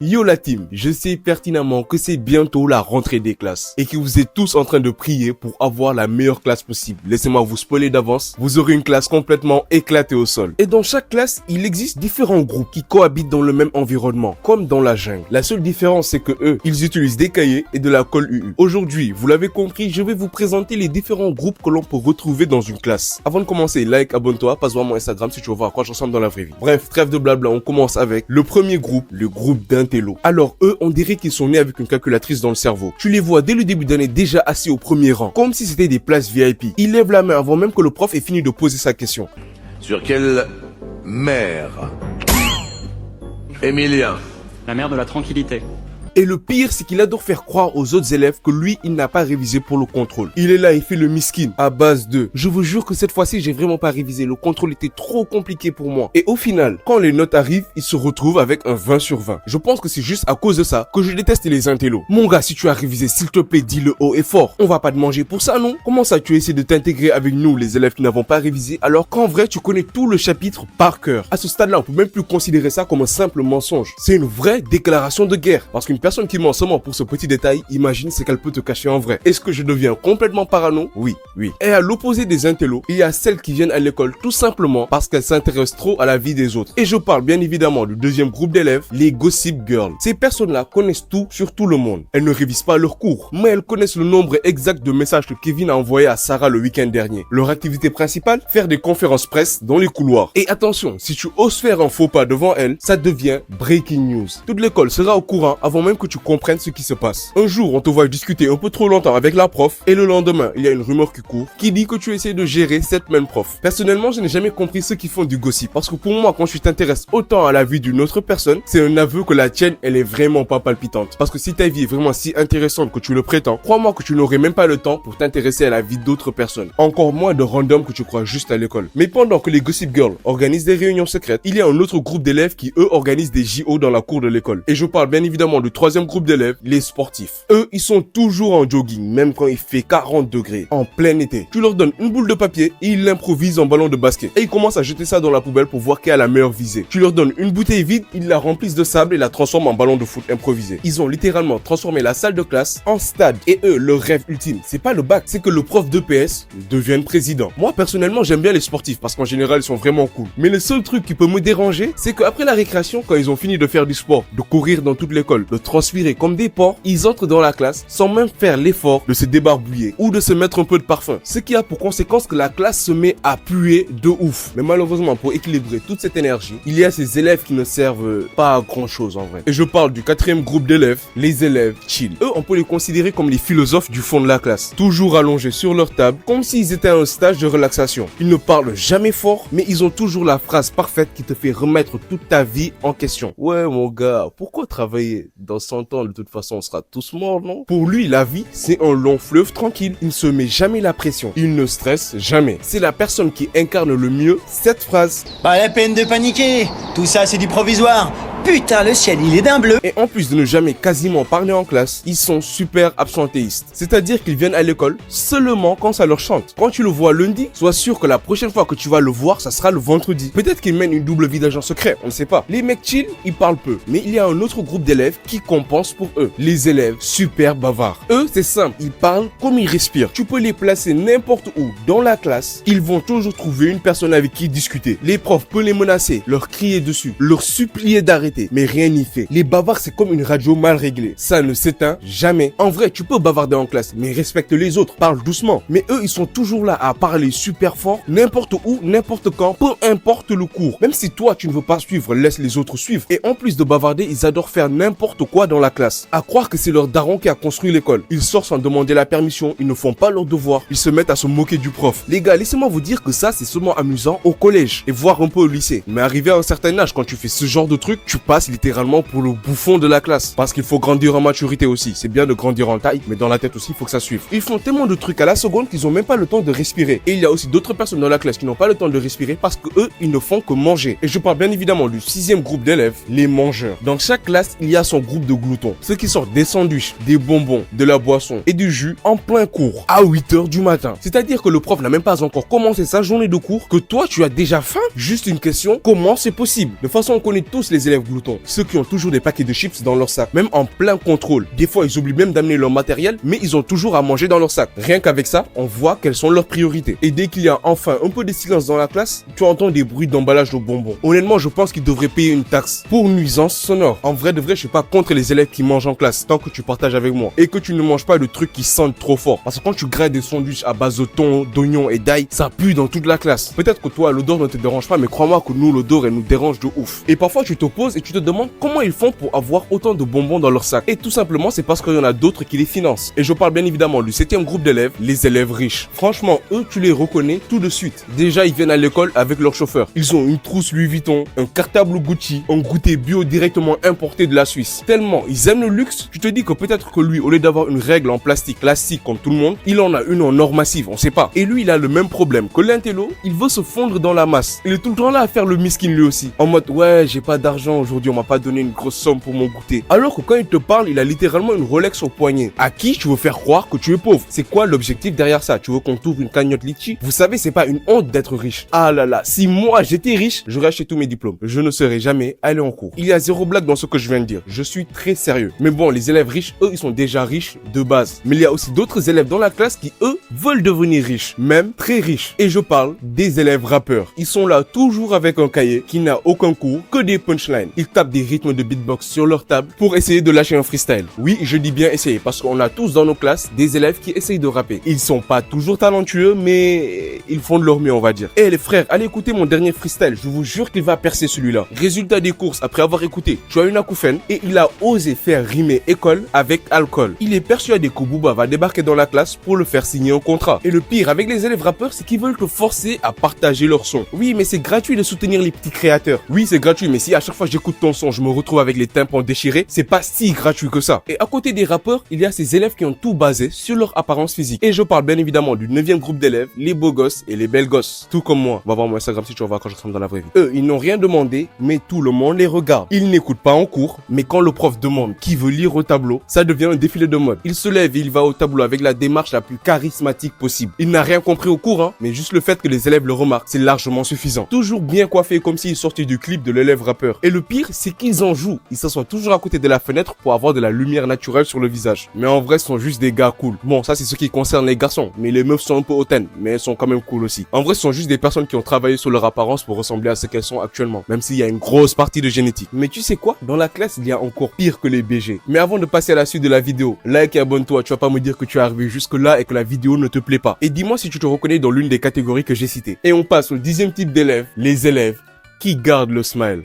Yo la team, je sais pertinemment que c'est bientôt la rentrée des classes et que vous êtes tous en train de prier pour avoir la meilleure classe possible. Laissez-moi vous spoiler d'avance, vous aurez une classe complètement éclatée au sol. Et dans chaque classe, il existe différents groupes qui cohabitent dans le même environnement, comme dans la jungle. La seule différence, c'est que eux, ils utilisent des cahiers et de la colle UU. Aujourd'hui, vous l'avez compris, je vais vous présenter les différents groupes que l'on peut retrouver dans une classe. Avant de commencer, like, abonne-toi, passe-moi mon Instagram si tu veux voir à quoi je ressemble dans la vraie vie. Bref, trêve de blabla, on commence avec le premier groupe, le groupe d'intello. Alors eux, on dirait qu'ils sont nés avec une calculatrice dans le cerveau. Tu les vois dès le début d'année déjà assis au premier rang, comme si c'était des places VIP. Ils lèvent la main avant même que le prof ait fini de poser sa question. Sur quelle mer? Emilien. La mer de la tranquillité. Et le pire, c'est qu'il adore faire croire aux autres élèves que lui, il n'a pas révisé pour le contrôle. Il est là, il fait le miskin à base de « Je vous jure que cette fois-ci, j'ai vraiment pas révisé. Le contrôle était trop compliqué pour moi. » Et au final, quand les notes arrivent, il se retrouve avec un 20 sur 20. Je pense que c'est juste à cause de ça que je déteste les intellos. Mon gars, si tu as révisé, s'il te plaît, dis-le haut et fort. On va pas te manger pour ça, non? Comment ça, tu essaies de t'intégrer avec nous, les élèves qui n'avons pas révisé, alors qu'en vrai, tu connais tout le chapitre par cœur? À ce stade-là, on peut même plus considérer ça comme un simple mensonge. C'est une vraie déclaration de guerre. Parce qu'une personne qui ment seulement pour ce petit détail, imagine ce qu'elle peut te cacher en vrai. Est-ce que je deviens complètement parano? Oui. Et à l'opposé des intellos, il y a celles qui viennent à l'école tout simplement parce qu'elles s'intéressent trop à la vie des autres. Et je parle bien évidemment du deuxième groupe d'élèves, les gossip girls. Ces personnes-là connaissent tout sur tout le monde. Elles ne révisent pas leurs cours, mais elles connaissent le nombre exact de messages que Kevin a envoyé à Sarah le week-end dernier. Leur activité principale, faire des conférences presse dans les couloirs. Et attention, si tu oses faire un faux pas devant elles, ça devient breaking news. Toute l'école sera au courant avant même que tu comprennent ce qui se passe. Un jour, on te voit discuter un peu trop longtemps avec la prof et le lendemain, il y a une rumeur qui court qui dit que tu essaies de gérer cette même prof. Personnellement, je n'ai jamais compris ceux qui font du gossip parce que pour moi, quand tu t'intéresses autant à la vie d'une autre personne, c'est un aveu que la tienne, elle est vraiment pas palpitante. Parce que si ta vie est vraiment si intéressante que tu le prétends, crois-moi que tu n'aurais même pas le temps pour t'intéresser à la vie d'autres personnes. Encore moins de random que tu crois juste à l'école. Mais pendant que les gossip girls organisent des réunions secrètes, il y a un autre groupe d'élèves qui, eux, organisent des JO dans la cour de l'école. Et je parle bien évidemment du troisième groupe d'élèves, les sportifs. Eux, ils sont toujours en jogging, même quand il fait 40 degrés, en plein été. Tu leur donnes une boule de papier et ils l'improvisent en ballon de basket. Et ils commencent à jeter ça dans la poubelle pour voir qui a la meilleure visée. Tu leur donnes une bouteille vide, ils la remplissent de sable et la transforment en ballon de foot improvisé. Ils ont littéralement transformé la salle de classe en stade. Et eux, leur rêve ultime, c'est pas le bac, c'est que le prof d'EPS devienne président. Moi, personnellement, j'aime bien les sportifs parce qu'en général, ils sont vraiment cool. Mais le seul truc qui peut me déranger, c'est qu'après la récréation, quand ils ont fini de faire du sport, de courir dans toute l'école, de transpirer comme des porcs, ils entrent dans la classe sans même faire l'effort de se débarbouiller ou de se mettre un peu de parfum. Ce qui a pour conséquence que la classe se met à puer de ouf. Mais malheureusement, pour équilibrer toute cette énergie, il y a ces élèves qui ne servent pas à grand chose en vrai. Et je parle du quatrième groupe d'élèves, les élèves chill. Eux, on peut les considérer comme les philosophes du fond de la classe. Toujours allongés sur leur table, comme s'ils étaient à un stage de relaxation. Ils ne parlent jamais fort, mais ils ont toujours la phrase parfaite qui te fait remettre toute ta vie en question. Ouais mon gars, pourquoi travailler? Dans 100 ans, de toute façon, on sera tous morts, non? Pour lui, la vie, c'est un long fleuve tranquille. Il ne se met jamais la pression. Il ne stresse jamais. C'est la personne qui incarne le mieux cette phrase. Pas la peine de paniquer. Tout ça, c'est du provisoire. Putain, le ciel, il est d'un bleu. Et en plus de ne jamais quasiment parler en classe, ils sont super absentéistes. C'est-à-dire qu'ils viennent à l'école seulement quand ça leur chante. Quand tu le vois lundi, sois sûr que la prochaine fois que tu vas le voir, ça sera le vendredi. Peut-être qu'ils mènent une double vie d'agent secret, on ne sait pas. Les mecs chill, ils parlent peu. Mais il y a un autre groupe d'élèves qui compense pour eux. Les élèves super bavards. Eux, c'est simple, ils parlent comme ils respirent. Tu peux les placer n'importe où dans la classe, ils vont toujours trouver une personne avec qui discuter. Les profs peuvent les menacer, leur crier dessus, leur supplier d'arrêter. Mais rien n'y fait. Les bavards, c'est comme une radio mal réglée. Ça ne s'éteint jamais. En vrai, tu peux bavarder en classe, mais respecte les autres. Parle doucement. Mais eux, ils sont toujours là à parler super fort, n'importe où, n'importe quand, peu importe le cours. Même si toi, tu ne veux pas suivre, laisse les autres suivre. Et en plus de bavarder, ils adorent faire n'importe quoi dans la classe. À croire que c'est leur daron qui a construit l'école. Ils sortent sans demander la permission, ils ne font pas leurs devoirs. Ils se mettent à se moquer du prof. Les gars, laissez-moi vous dire que ça, c'est seulement amusant au collège et voire un peu au lycée. Mais arrivé à un certain âge, quand tu fais ce genre de truc, tu passes littéralement pour le bouffon de la classe. Parce qu'il faut grandir en maturité aussi. C'est bien de grandir en taille, mais dans la tête aussi, il faut que ça suive. Ils font tellement de trucs à la seconde qu'ils ont même pas le temps de respirer. Et il y a aussi d'autres personnes dans la classe qui n'ont pas le temps de respirer parce que eux, ils ne font que manger. Et je parle bien évidemment du sixième groupe d'élèves, les mangeurs. Dans chaque classe, il y a son groupe de gloutons. Ceux qui sortent des sandwichs, des bonbons, de la boisson et du jus en plein cours à 8h du matin. C'est-à-dire que le prof n'a même pas encore commencé sa journée de cours que toi, tu as déjà faim. Juste une question, comment c'est possible? De toute façon, on connaît tous les élèves gloutons. Ceux qui ont toujours des paquets de chips dans leur sac, même en plein contrôle. Des fois, ils oublient même d'amener leur matériel, mais ils ont toujours à manger dans leur sac. Rien qu'avec ça, on voit quelles sont leurs priorités. Et dès qu'il y a enfin un peu de silence dans la classe, tu entends des bruits d'emballage de bonbons. Honnêtement, je pense qu'ils devraient payer une taxe pour nuisance sonore. En vrai de vrai, je suis pas contre les élèves qui mangent en classe, tant que tu partages avec moi. Et que tu ne manges pas de trucs qui sentent trop fort. Parce que quand tu grades des sandwichs à base de thon, d'oignons et d'ail, ça pue dans toute la classe. Peut-être que toi, l'odeur ne te dérange pas, mais crois-moi que nous, l'odeur, elle nous dérange de ouf. Et parfois, tu te poses et tu te demandes comment ils font pour avoir autant de bonbons dans leur sac. Et tout simplement, c'est parce qu'il y en a d'autres qui les financent. Et je parle bien évidemment du 7e groupe d'élèves, les élèves riches. Franchement, eux, tu les reconnais tout de suite. Déjà, ils viennent à l'école avec leur chauffeur. Ils ont une trousse Louis Vuitton, un cartable Gucci, un goûter bio directement importé de la Suisse. Tellement ils aiment le luxe, tu te dis que peut-être que lui, au lieu d'avoir une règle en plastique classique comme tout le monde, il en a une en or massif, on sait pas. Et lui, il a le même problème que l'intello, il veut se fondre dans la masse. Il est tout le temps là à faire le miskin lui aussi. En mode, ouais, j'ai pas d'argent aujourd'hui, on m'a pas donné une grosse somme pour mon goûter. Alors que quand il te parle, il a littéralement une Rolex au poignet. À qui tu veux faire croire que tu es pauvre? C'est quoi l'objectif derrière ça? Tu veux qu'on t'ouvre une cagnotte litchi? Vous savez, c'est pas une honte d'être riche. Ah là là, si moi j'étais riche, j'aurais acheté tous mes diplômes. Je ne serais jamais allé en cours. Il y a zéro blague dans ce que je viens de dire. Je suis très sérieux. Mais bon, les élèves riches, eux, ils sont déjà riches de base. Mais il y a aussi d'autres élèves dans la classe qui, eux, veulent devenir riches. Même très riches. Et je parle des élèves rappeurs. Ils sont là toujours avec un cahier qui n'a aucun cours, que des punchlines. Ils tapent des rythmes de beatbox sur leur table pour essayer de lâcher un freestyle. Oui, je dis bien essayer parce qu'on a tous dans nos classes des élèves qui essayent de rapper. Ils sont pas toujours talentueux, mais ils font de leur mieux, on va dire. Eh les frères, allez écouter mon dernier freestyle. Je vous jure qu'il va percer celui-là. Résultat des courses, après avoir écouté, tu as une acouphène et il a osé faire rimer école avec alcool. Il est persuadé que Booba va débarquer dans la classe pour le faire signer un contrat. Et le pire avec les élèves rappeurs, c'est qu'ils veulent te forcer à partager leur son. Oui, mais c'est gratuit de soutenir les petits créateurs. Oui, c'est gratuit, mais si à chaque fois j'écoute ton son, je me retrouve avec les tympans déchirés, c'est pas si gratuit que ça. Et à côté des rappeurs, il y a ces élèves qui ont tout basé sur leur apparence physique. Et je parle bien évidemment du 9e groupe d'élèves, les beaux gosses et les belles gosses. Tout comme moi. Va voir mon Instagram si tu vas voir quand je ressemble dans la vraie vie. Eux, ils n'ont rien demandé, mais tout le monde les regarde. Ils n'écoutent pas en cours, mais quand le prof demande qui veut lire au tableau, ça devient un défilé de mode. Il se lève et il va au tableau avec la démarche la plus charismatique possible. Il n'a rien compris au cours, hein, mais juste le fait que les élèves le remarquent, c'est largement suffisant. Toujours bien coiffé comme s'il sortait du clip de l'élève rappeur. Et le pire, c'est qu'ils en jouent. Ils s'assoient toujours à côté de la fenêtre pour avoir de la lumière naturelle sur le visage. Mais en vrai, ce sont juste des gars cool. Bon, ça c'est ce qui concerne les garçons, mais les meufs sont un peu hautaines, mais elles sont quand même cool aussi. En vrai, ce sont juste des personnes qui ont travaillé sur leur apparence pour ressembler à ce qu'elles sont actuellement, même s'il y a une grosse partie de génétique. Mais tu sais quoi? Dans la classe, il y a encore pire que les BG. Mais avant de passer à la suite de la vidéo, like et abonne-toi, tu vas pas me dire que tu es arrivé jusque là et que la vidéo ne te plaît pas. Et dis-moi si tu te reconnais dans l'une des catégories que j'ai citées. Et on passe au 10e type d'élèves, les élèves qui gardent le smile.